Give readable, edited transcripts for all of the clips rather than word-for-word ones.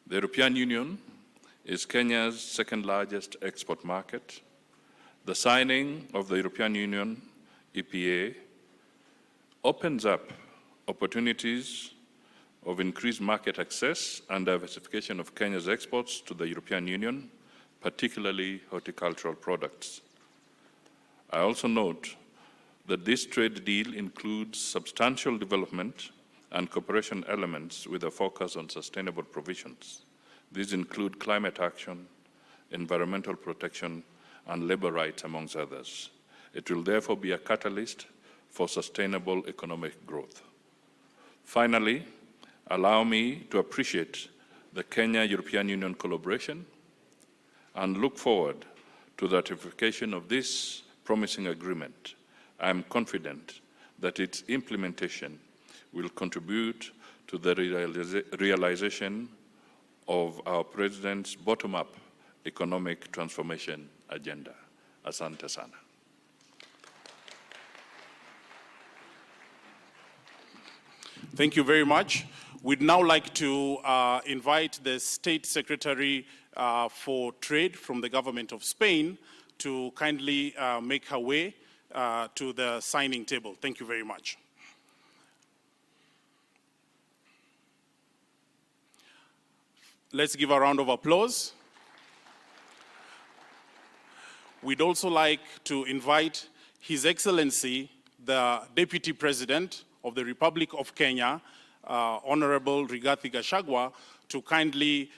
The European Union is Kenya's second largest export market. The signing of the European Union EPA opens up opportunities of increased market access and diversification of Kenya's exports to the European Union, particularly horticultural products. I also note that this trade deal includes substantial development and cooperation elements with a focus on sustainable provisions. These include climate action, environmental protection, and labor rights, amongst others. It will therefore be a catalyst for sustainable economic growth. Finally, allow me to appreciate the Kenya-European Union collaboration and look forward to the ratification of this promising agreement. I am confident that its implementation will contribute to the realization of our President's bottom-up economic transformation agenda. Asante sana. Thank you very much. We'd now like to invite the State Secretary for Trade from the Government of Spain to kindly make her way to the signing table. Thank you very much. Let's give a round of applause. We'd also like to invite His Excellency, the Deputy President of the Republic of Kenya, Honorable Rigathi Gachagua, to kindly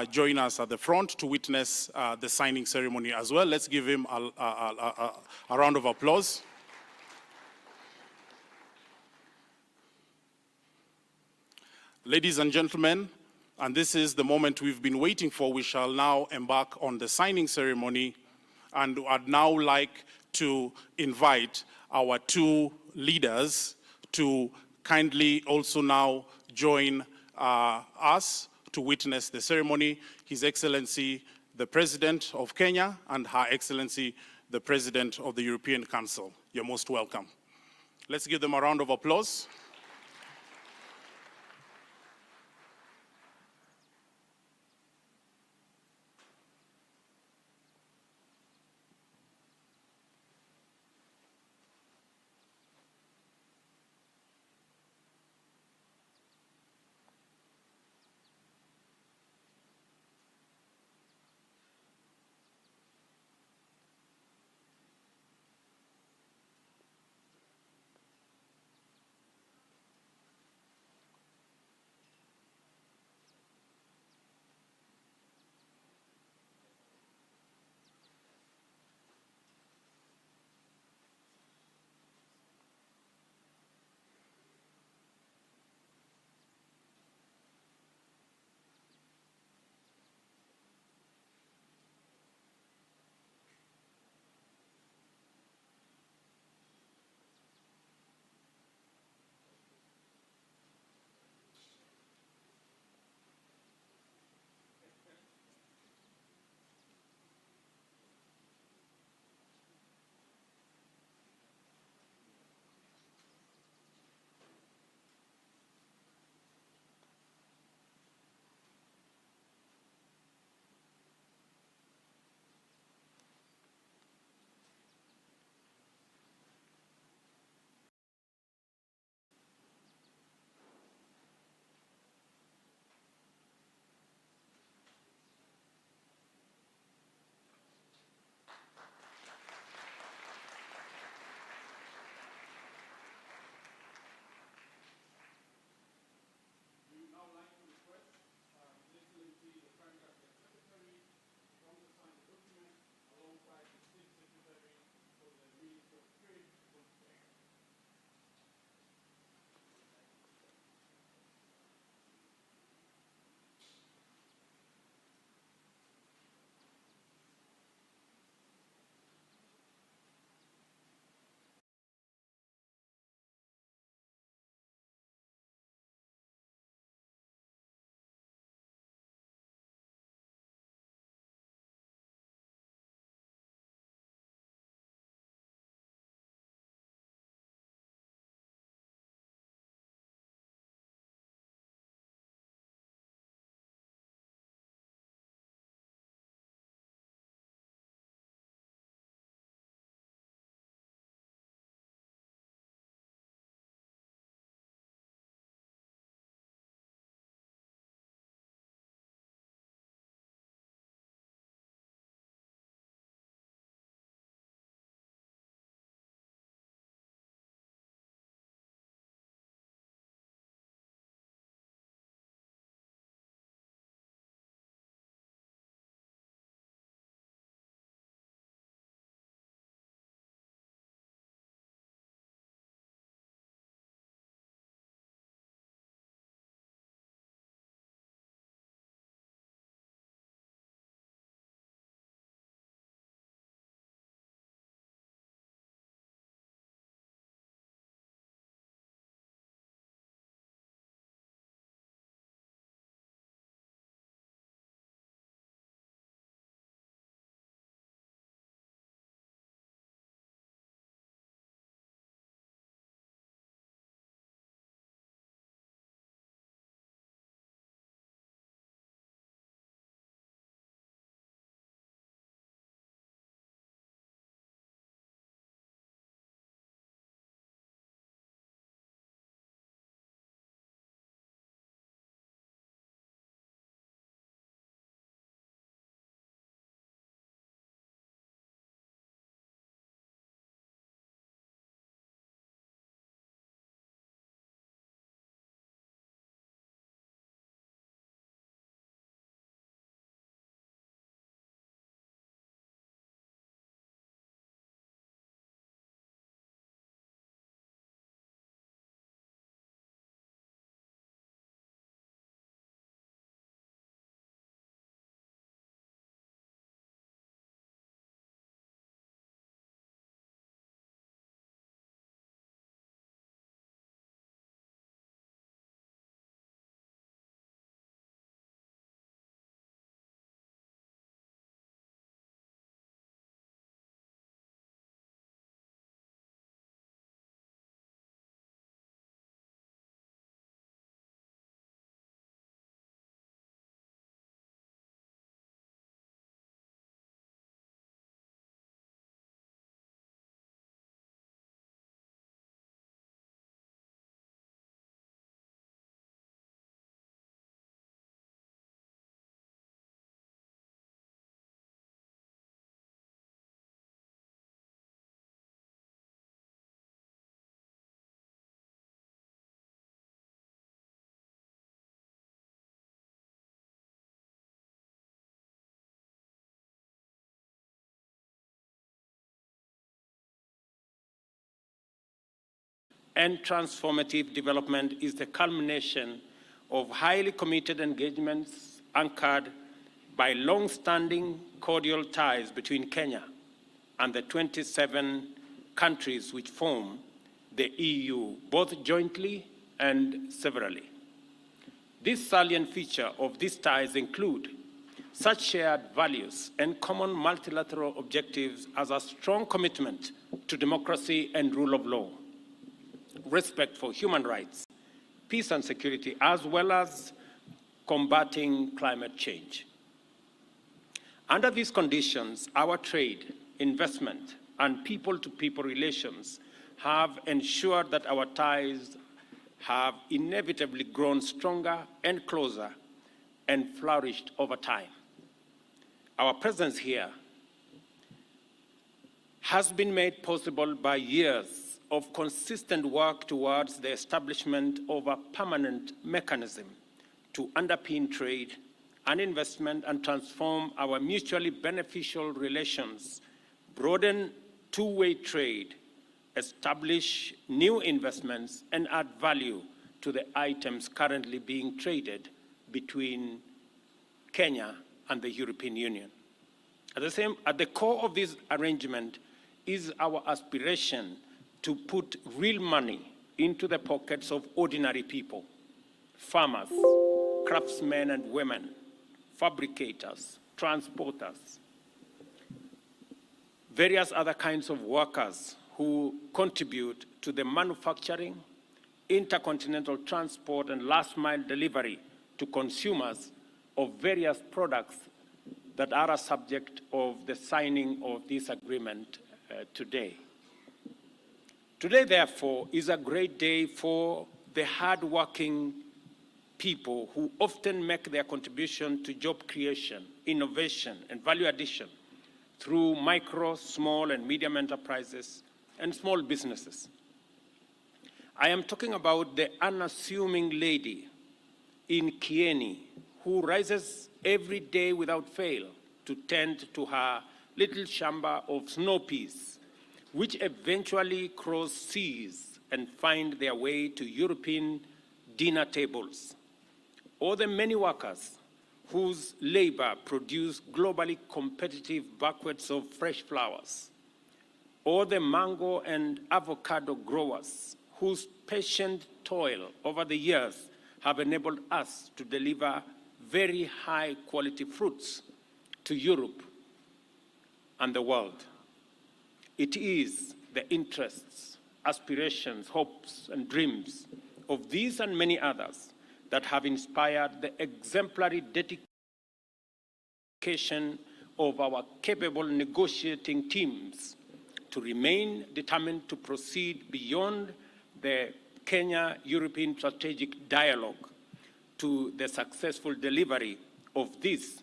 join us at the front to witness the signing ceremony as well. Let's give him a round of applause. Ladies and gentlemen, and this is the moment we've been waiting for, we shall now embark on the signing ceremony, and I'd now like to invite our two leaders to kindly also now join us to witness the ceremony. His Excellency, the President of Kenya, and Her Excellency, the President of the European Council. You're most welcome. Let's give them a round of applause. and transformative development is the culmination of highly committed engagements anchored by long-standing cordial ties between Kenya and the 27 countries which form the EU, both jointly and severally. This salient feature of these ties include such shared values and common multilateral objectives as a strong commitment to democracy and rule of law, respect for human rights, peace and security, as well as combating climate change. Under these conditions, our trade, investment, and people-to-people relations have ensured that our ties have inevitably grown stronger and closer and flourished over time. Our presence here has been made possible by years of consistent work towards the establishment of a permanent mechanism to underpin trade and investment and transform our mutually beneficial relations, broaden two-way trade, establish new investments, and add value to the items currently being traded between Kenya and the European Union. At the core of this arrangement is our aspiration to put real money into the pockets of ordinary people, farmers, craftsmen and women, fabricators, transporters, various other kinds of workers who contribute to the manufacturing, intercontinental transport, and last-mile delivery to consumers of various products that are a subject of the signing of this agreement today. Today, therefore, is a great day for the hard-working people who often make their contribution to job creation, innovation, and value addition through micro, small, and medium enterprises and small businesses. I am talking about the unassuming lady in Kieni who rises every day without fail to tend to her little shamba of snow peas, which eventually cross seas and find their way to European dinner tables, or the many workers whose labor produce globally competitive buckets of fresh flowers, or the mango and avocado growers whose patient toil over the years have enabled us to deliver very high quality fruits to Europe and the world. It is the interests, aspirations, hopes, and dreams of these and many others that have inspired the exemplary dedication of our capable negotiating teams to remain determined to proceed beyond the Kenya-European strategic dialogue to the successful delivery of this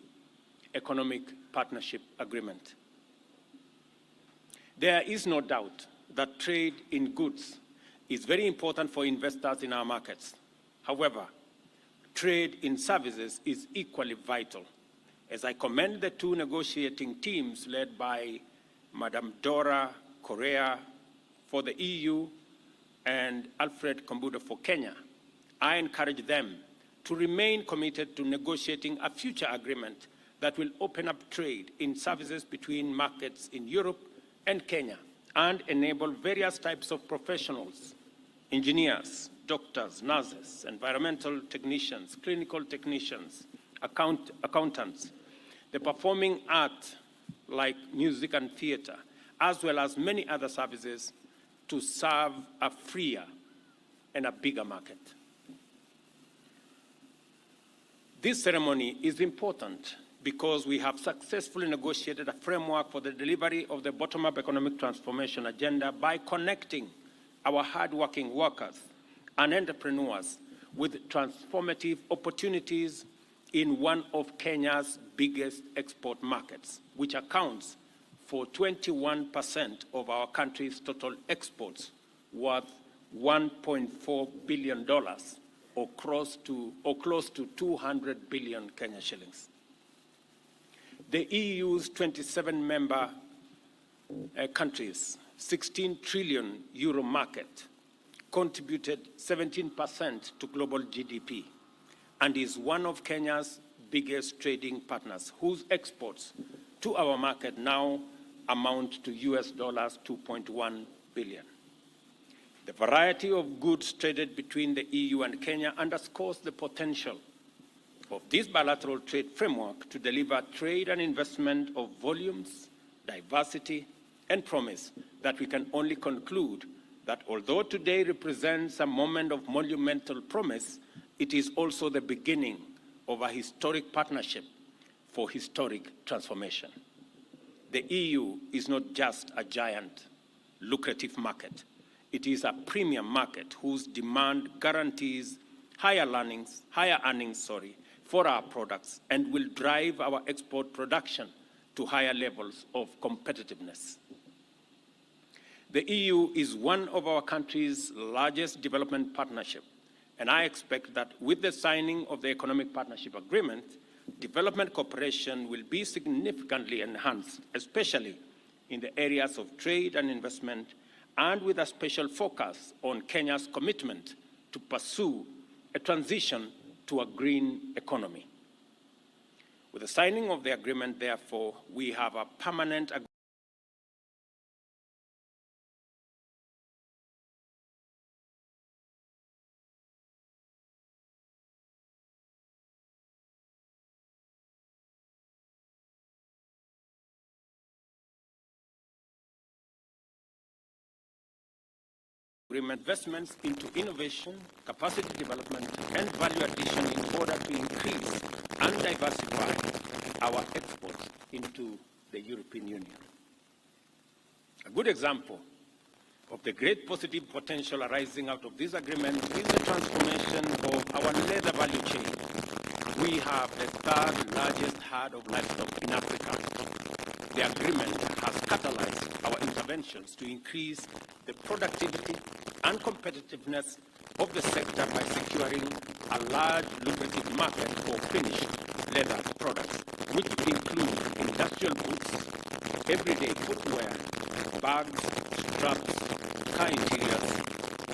economic partnership agreement. There is no doubt that trade in goods is very important for investors in our markets. However, trade in services is equally vital. As I commend the two negotiating teams led by Madam Dora Correa for the EU and Alfred Kombudo for Kenya, I encourage them to remain committed to negotiating a future agreement that will open up trade in services between markets in Europe and Kenya and enable various types of professionals, engineers, doctors, nurses, environmental technicians, clinical technicians, accountants, the performing art like music and theater, as well as many other services to serve a freer and a bigger market. This ceremony is important because we have successfully negotiated a framework for the delivery of the bottom-up economic transformation agenda by connecting our hard-working workers and entrepreneurs with transformative opportunities in one of Kenya's biggest export markets, which accounts for 21% of our country's total exports, worth $1.4 billion, or close to 200 billion Kenya shillings. The EU's 27 member countries, 16 trillion euro market contributed 17% to global GDP and is one of Kenya's biggest trading partners, whose exports to our market now amount to US dollars 2.1 billion. The variety of goods traded between the EU and Kenya underscores the potential of this bilateral trade framework to deliver trade and investment of volumes, diversity, and promise that we can only conclude that although today represents a moment of monumental promise, it is also the beginning of a historic partnership for historic transformation. The EU is not just a giant, lucrative market. It is a premium market whose demand guarantees higher earnings, for our products and will drive our export production to higher levels of competitiveness. The EU is one of our country's largest development partnerships, and I expect that with the signing of the Economic Partnership Agreement, development cooperation will be significantly enhanced, especially in the areas of trade and investment, and with a special focus on Kenya's commitment to pursue a transition to a green economy. With the signing of the agreement, therefore, we have a permanent investments into innovation, capacity development, and value addition in order to increase and diversify our exports into the European Union. A good example of the great positive potential arising out of this agreement is the transformation of our leather value chain. We have the third largest herd of livestock in Africa. The agreement has catalyzed our interventions to increase the productivity and competitiveness of the sector by securing a large lucrative market for finished leather products, which include industrial boots, everyday footwear, bags, straps, car interiors,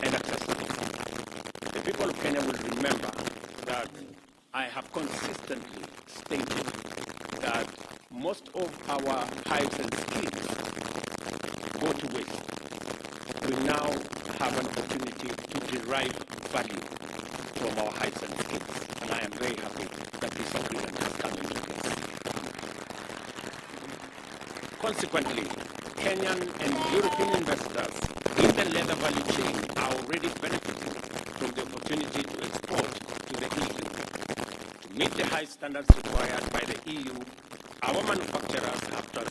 and accessories. The people of Kenya will remember that I have consistently stated that most of our hides and skins go to waste. We now have an opportunity to derive value from our hides and skins, and I am very happy that this agreement has come into place. Consequently, Kenyan and European investors in the leather value chain are already benefiting from the opportunity to export to the EU. To meet the high standards required by the EU, our manufacturers have transformed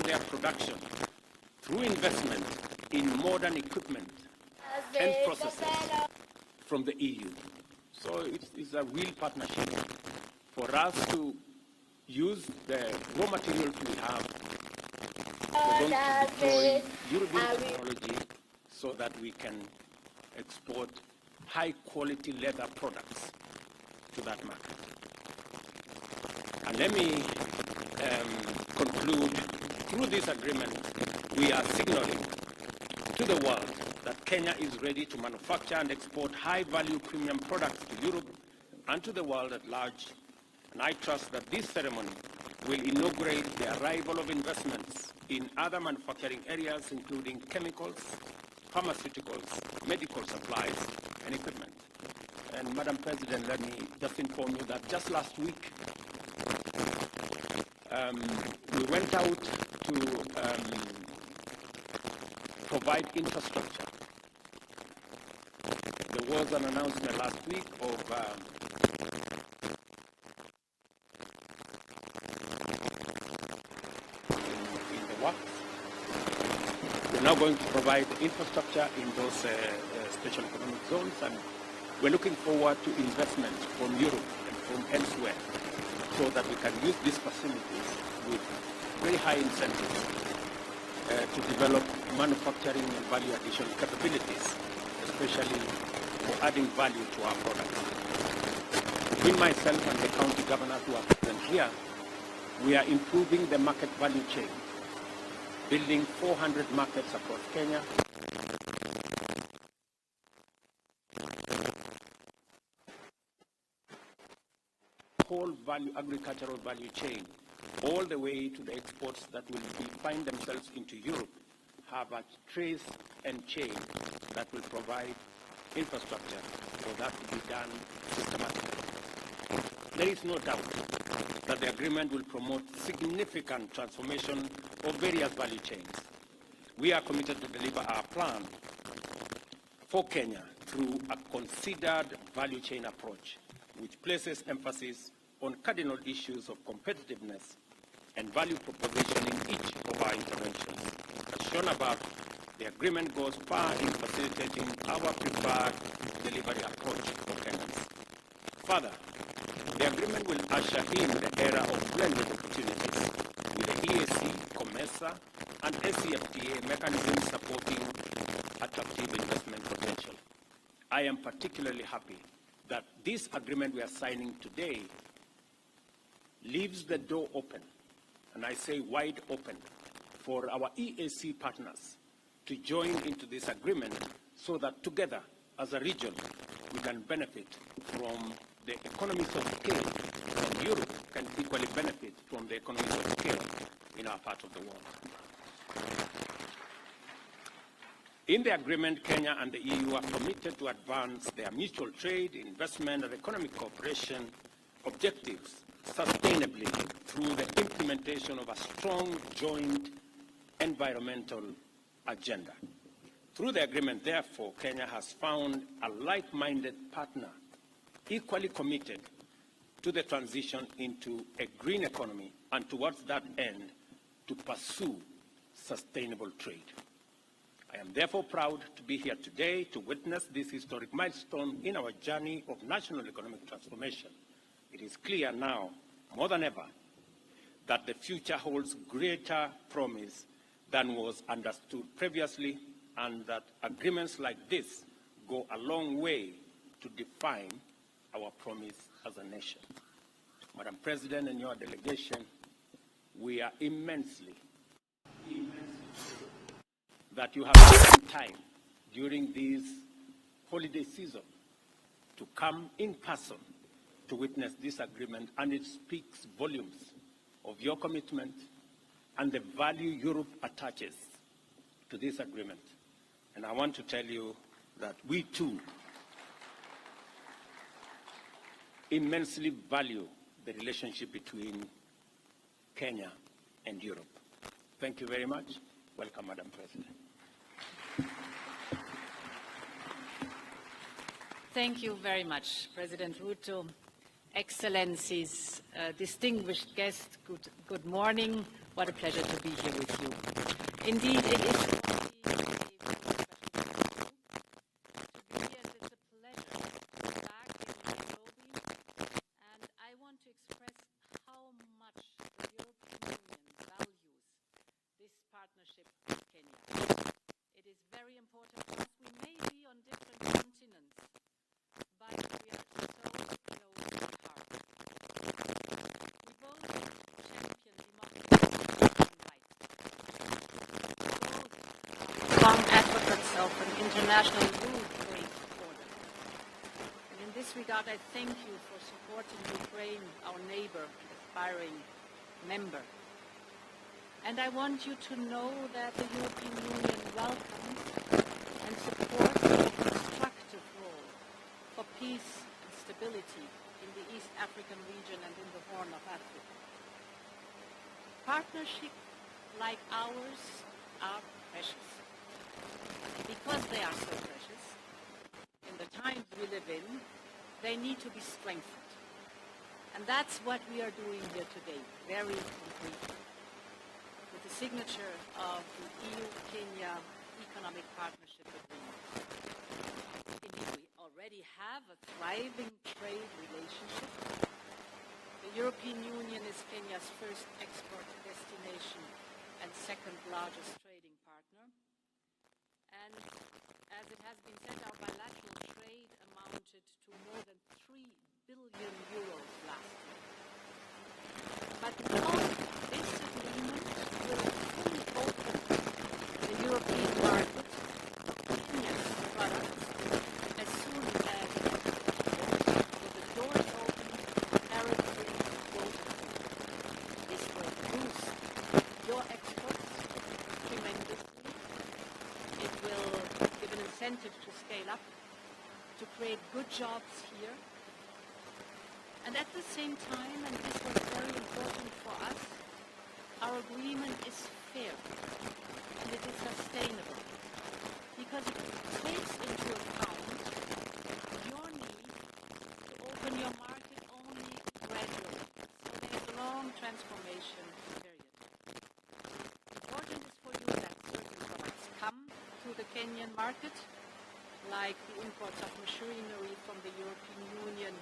their production through investment in modern equipment and processes from the EU. So it's a real partnership for us to use the raw materials we have. We're going to deploy European technology so that we can export high-quality leather products to that market. And let me conclude. Through this agreement, we are signaling to the world that Kenya is ready to manufacture and export high-value premium products to Europe and to the world at large. And I trust that this ceremony will inaugurate the arrival of investments in other manufacturing areas, including chemicals, pharmaceuticals, medical supplies, and equipment. And Madam President, let me just inform you that just last week, we went out to provide infrastructure. There was an announcement last week of in the works. We're now going to provide infrastructure in those special economic zones, and we're looking forward to investment from Europe and from elsewhere, so that we can use these facilities with very high incentives to develop manufacturing and value addition capabilities, especially for adding value to our products. Between myself and the county governors who are present here, we are improving the market value chain building 400 markets across Kenya, whole agricultural value chain, all the way to the exports that will find themselves into Europe, have a trace and chain that will provide infrastructure for that to be done systematically. There is no doubt that the agreement will promote significant transformation of various value chains. We are committed to deliver our plan for Kenya through a considered value chain approach, which places emphasis on cardinal issues of competitiveness and value proposition in each of our interventions. As shown above, the agreement goes far in facilitating our preferred delivery approach for Kenyans. Further, the agreement will usher in the era of blended opportunities with the EAC, COMESA, and SCFTA mechanisms supporting attractive investment potential. I am particularly happy that this agreement we are signing today leaves the door open, and I say wide open, for our EAC partners to join into this agreement so that together as a region we can benefit from the economies of scale, and Europe can equally benefit from the economies of scale in our part of the world. In the agreement, Kenya and the EU are committed to advance their mutual trade, investment, and economic cooperation objectives sustainably through the implementation of a strong joint environmental agenda. Through the agreement, therefore, Kenya has found a like-minded partner equally committed to the transition into a green economy and towards that end to pursue sustainable trade. I am therefore proud to be here today to witness this historic milestone in our journey of national economic transformation. It is clear now, more than ever, that the future holds greater promise than was understood previously, and that agreements like this go a long way to define our promise as a nation. Madam President and your delegation, we are immensely that you have taken time during this holiday season to come in person to witness this agreement, and it speaks volumes of your commitment and the value Europe attaches to this agreement. And I want to tell you that we too immensely value the relationship between Kenya and Europe. Thank you very much. Welcome, Madam President. Thank you very much, President Ruto. Excellencies, distinguished guests, good morning. What a pleasure to be here with you. Indeed, it is to be here, and it's a pleasure to be back in Nairobi. And I want to express how much the European Union values this partnership with Kenya. It is very important for us. We may be on different continents, but we are so close at heart. We both champion democracy and human rights. We both are strong advocates of an international rule-based order. And in this regard, I thank you for supporting Ukraine, our neighbor, aspiring member. And I want you to know that the European Union welcomes and supports a constructive role for peace and stability in the East African region and in the Horn of Africa. Partnerships like ours are precious. Because they are so precious, in the times we live in, they need to be strengthened. And that's what we are doing here today, very concretely, with the signature of the EU-Kenya Economic Partnership Agreement. Indeed, we already have a thriving trade relationship. The European Union is Kenya's first export destination and second largest trading partner. And as it has been said, our bilateral trade amounted to more than 3 billion euros last year. But now this agreement will fully open create good jobs here. And at the same time, and this was very important for us, our agreement is fair and it is sustainable because it takes into account your need to open your market only gradually. So there's a long transformation period. Important is for you that certain products come to the Kenyan market, like the imports of machinery from the European Union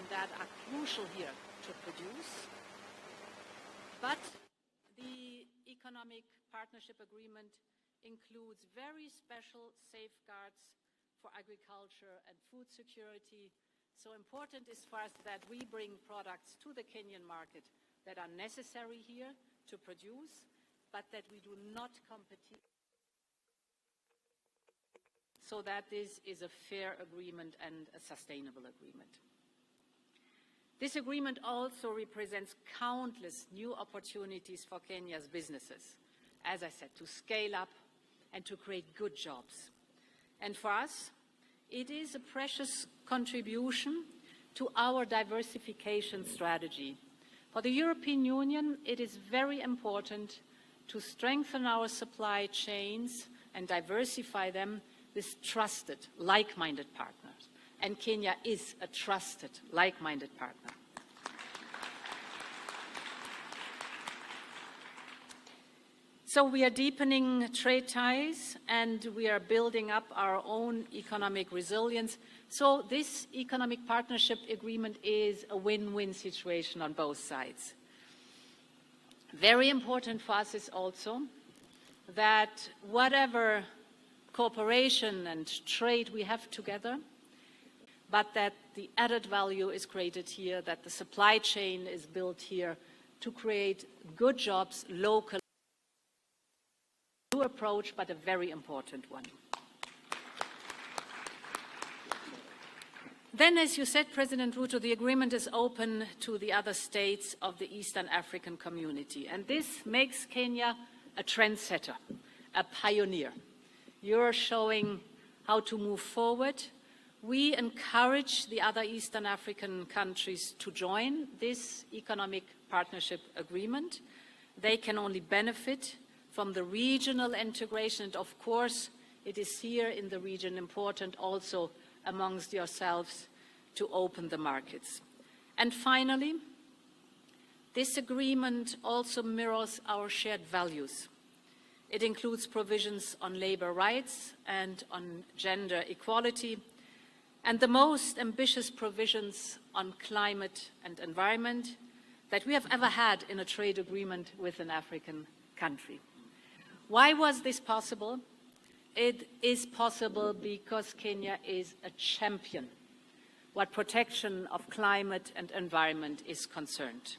that are crucial here to produce. But the economic partnership agreement includes very special safeguards for agriculture and food security. So important is for us that we bring products to the Kenyan market that are necessary here to produce, but that we do not compete. So that this is a fair agreement and a sustainable agreement. This agreement also represents countless new opportunities for Kenya's businesses, as I said, to scale up and to create good jobs. And for us, it is a precious contribution to our diversification strategy. For the European Union, it is very important to strengthen our supply chains and diversify them with trusted, like-minded partners. And Kenya is a trusted, like-minded partner. So we are deepening trade ties and we are building up our own economic resilience. So this economic partnership agreement is a win-win situation on both sides. Very important for us is also that whatever cooperation and trade we have together, but that the added value is created here, that the supply chain is built here to create good jobs locally. New approach, but a very important one. Then, as you said, President Ruto, the agreement is open to the other states of the Eastern African community. And this makes Kenya a trendsetter, a pioneer. You're showing how to move forward. We encourage the other Eastern African countries to join this economic partnership agreement. They can only benefit from the regional integration. And of course, it is here in the region important also amongst yourselves to open the markets. And finally, this agreement also mirrors our shared values. It includes provisions on labor rights and on gender equality, and the most ambitious provisions on climate and environment that we have ever had in a trade agreement with an African country. Why was this possible? It is possible because Kenya is a champion what protection of climate and environment is concerned.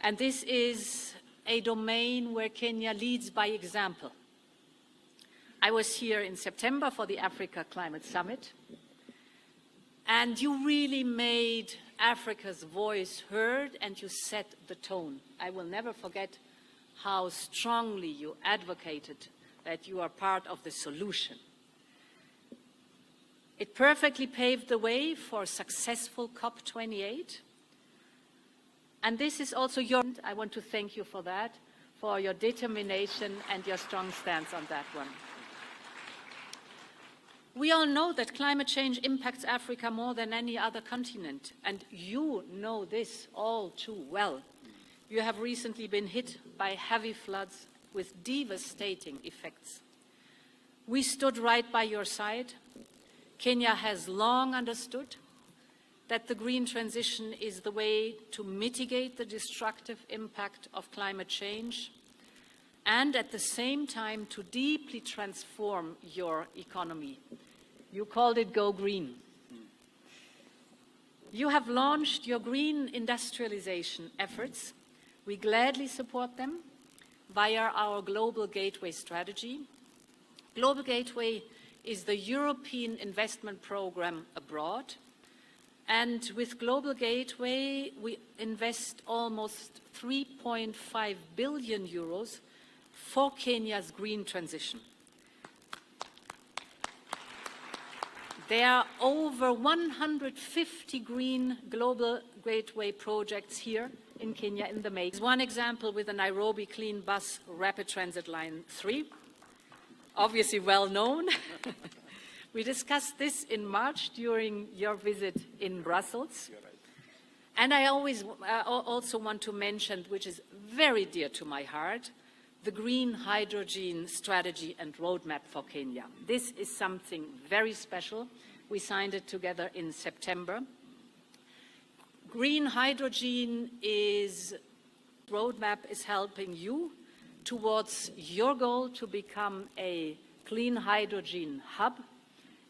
And this is a domain where Kenya leads by example. I was here in September for the Africa Climate Summit, and you really made Africa's voice heard and you set the tone. I will never forget how strongly you advocated that you are part of the solution. It perfectly paved the way for a successful COP28. And this is also your, I want to thank you for that, for your determination and your strong stance on that one. We all know that climate change impacts Africa more than any other continent, and you know this all too well. You have recently been hit by heavy floods with devastating effects. We stood right by your side. Kenya has long understood that the green transition is the way to mitigate the destructive impact of climate change and at the same time to deeply transform your economy. You called it Go Green. You have launched your green industrialization efforts. We gladly support them via our Global Gateway strategy. Global Gateway is the European investment program abroad. And with Global Gateway, we invest almost 3.5 billion euros for Kenya's green transition. There are over 150 green global gateway projects here in Kenya in the making. One example with the Nairobi Clean Bus Rapid Transit Line 3, obviously well known. We discussed this in March during your visit in Brussels. And I also want to mention, which is very dear to my heart, the green hydrogen strategy and roadmap for Kenya. This is something very special. We signed it together in September. Green hydrogen roadmap is helping you towards your goal to become a clean hydrogen hub.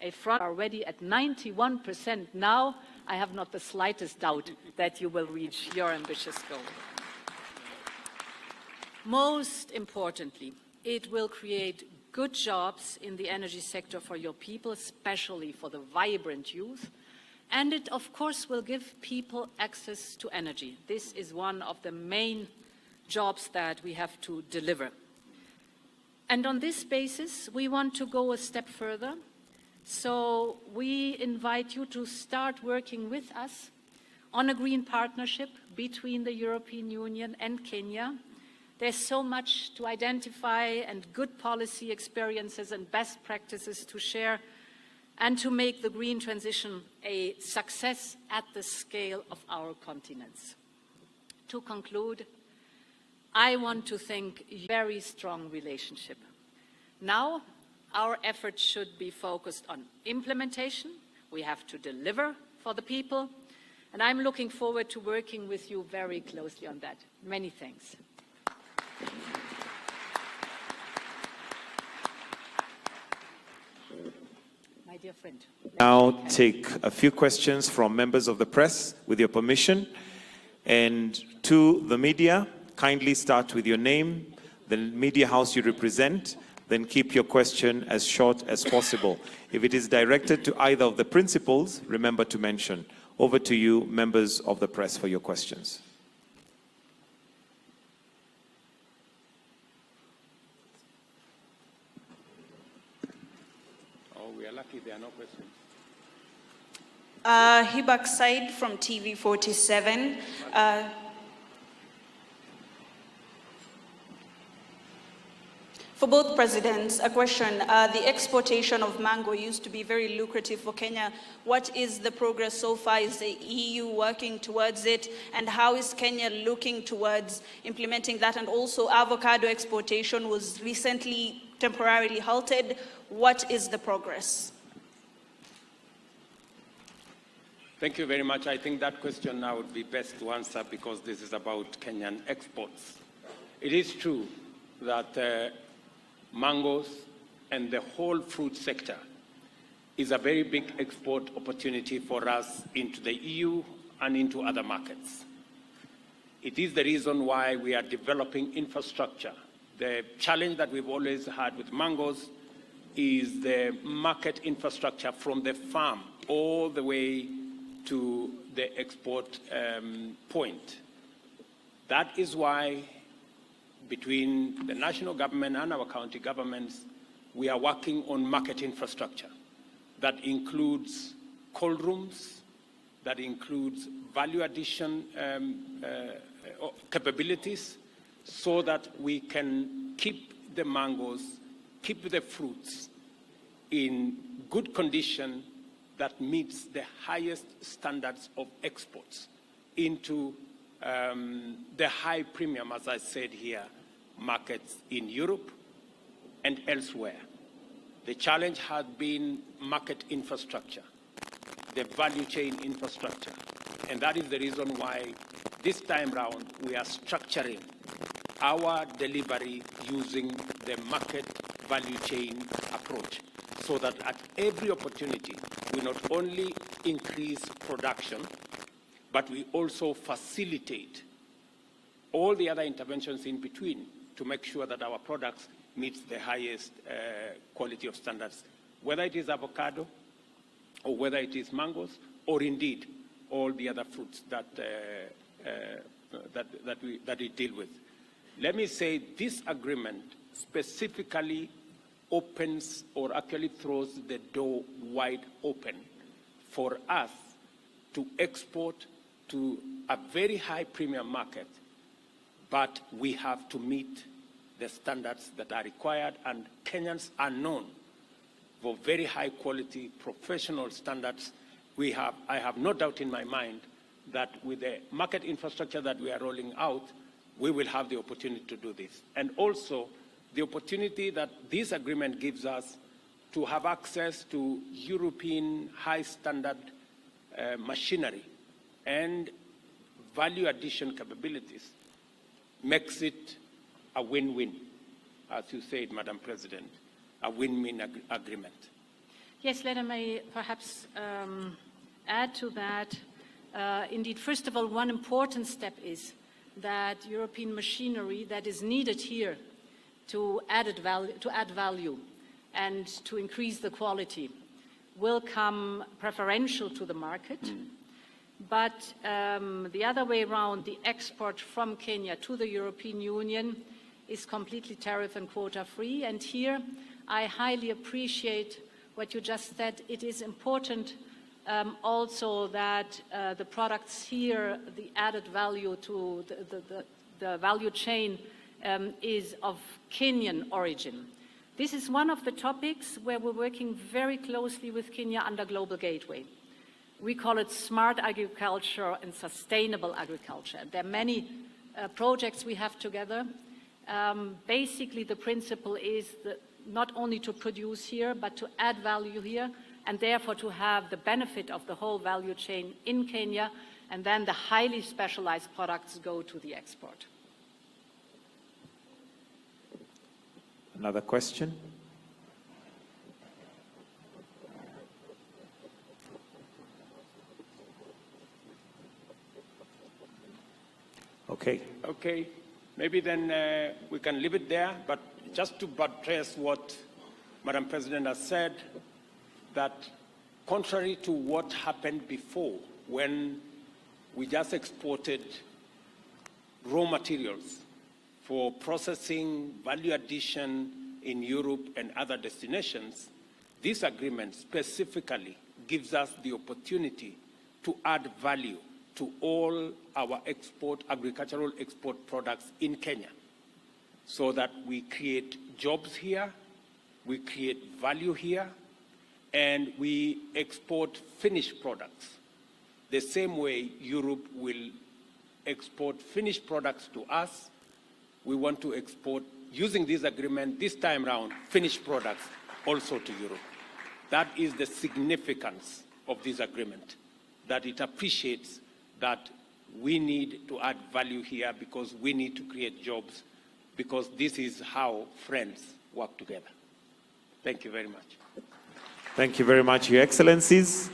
A front already at 91% now. I have not the slightest doubt that you will reach your ambitious goal. Most importantly, it will create good jobs in the energy sector for your people, especially for the vibrant youth. And it, of course, will give people access to energy. This is one of the main jobs that we have to deliver. And on this basis, we want to go a step further. So we invite you to start working with us on a green partnership between the European Union and Kenya. There's so much to identify and good policy experiences and best practices to share and to make the green transition a success at the scale of our continents. To conclude, I want to thank a very strong relationship. Now, our efforts should be focused on implementation. We have to deliver for the people, and I'm looking forward to working with you very closely on that. Many thanks. My dear friend. Now take a few questions from members of the press, with your permission. And to the media, kindly start with your name, the media house you represent, then keep your question as short as possible. If it is directed to either of the principals, remember to mention. Over to you, members of the press, for your questions. Oh, we are lucky there are no questions. Hibak Said from TV47. For both presidents, a question. The exportation of mango used to be very lucrative for Kenya. What is the progress so far? Is the EU working towards it? And how is Kenya looking towards implementing that? And also, avocado exportation was recently temporarily halted. What is the progress? Thank you very much. I think that question now would be best to answer because this is about Kenyan exports. It is true that mangoes and the whole fruit sector is a very big export opportunity for us into the EU and into other markets. It is the reason why we are developing infrastructure. The challenge that we've always had with mangoes is the market infrastructure from the farm all the way to the export point. That is why between the national government and our county governments, we are working on market infrastructure. That includes cold rooms, that includes value addition capabilities, so that we can keep the mangoes, keep the fruits in good condition that meets the highest standards of exports into the high premium, as I said here, markets in Europe and elsewhere. The challenge has been market infrastructure, the value chain infrastructure. And that is the reason why this time round we are structuring our delivery using the market value chain approach, so that at every opportunity we not only increase production, but we also facilitate all the other interventions in between to make sure that our products meet the highest quality of standards, whether it is avocado or whether it is mangoes, or indeed all the other fruits that we deal with. Let me say this agreement specifically opens or actually throws the door wide open for us to export to a very high premium market, but we have to meet the standards that are required, and Kenyans are known for very high quality professional standards. I have no doubt in my mind that with the market infrastructure that we are rolling out, we will have the opportunity to do this. And also the opportunity that this agreement gives us to have access to European high standard machinery and value addition capabilities makes it a win-win, as you said, Madam President, a win-win agreement. Yes, let me perhaps add to that. Indeed, first of all, one important step is that European machinery that is needed here to add value and to increase the quality will come preferential to the market. But the other way around, the export from Kenya to the European Union is completely tariff and quota free. And here I highly appreciate what you just said. It is important also that the products here, the added value to the value chain is of Kenyan origin. This is one of the topics where we're working very closely with Kenya under Global Gateway. We call it smart agriculture and sustainable agriculture. There are many projects we have together. Basically, the principle is that not only to produce here, but to add value here, and therefore to have the benefit of the whole value chain in Kenya, and then the highly specialized products go to the export. Another question? Okay. Okay, maybe then we can leave it there, but just to buttress what Madam President has said, that contrary to what happened before, when we just exported raw materials for processing, value addition in Europe and other destinations, this agreement specifically gives us the opportunity to add value to all our agricultural export products in Kenya, so that we create jobs here, we create value here, and we export finished products. The same way Europe will export finished products to us, we want to export, using this agreement this time around, finished products also to Europe. That is the significance of this agreement, that it appreciates that we need to add value here because we need to create jobs, because this is how friends work together. Thank you very much. Thank you very much, Your Excellencies.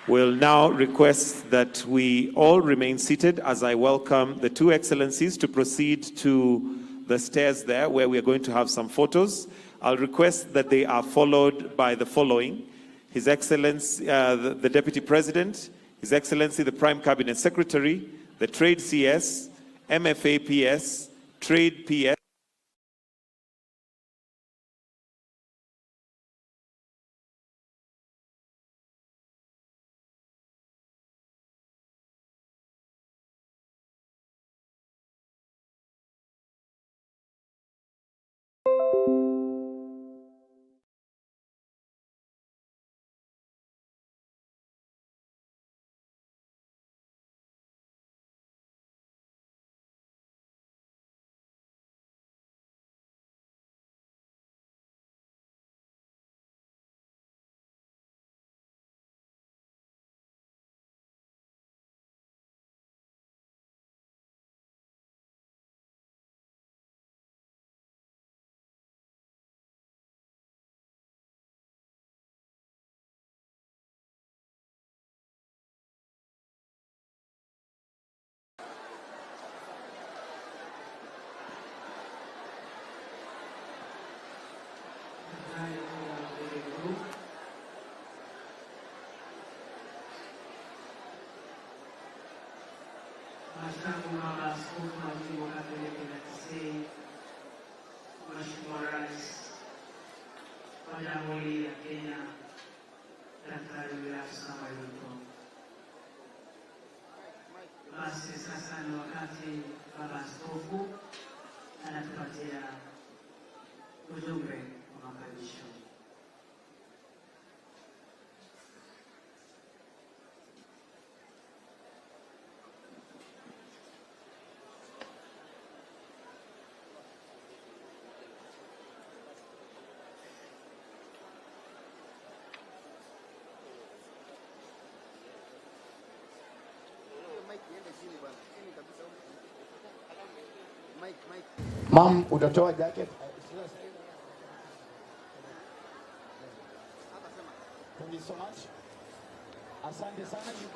We'll now request that we all remain seated as I welcome the two Excellencies to proceed to the stairs there, where we are going to have some photos. I'll request that they are followed by the following: His Excellency, the Deputy President, His Excellency, the Prime Cabinet Secretary, the Trade CS, MFA PS, Trade PS, Mhashamu Askofu na Mjumbe wa Katoliki na Kisii, Mheshimiwa Rais, wa Jamhuri ya Kenya, Daktari William Samoei Ruto. Basi sasa ni wakati Baba Askofu anatupatia ujumbe wa makaribisho. Mom, utatoa jacket? Thank you so much. Asante sana.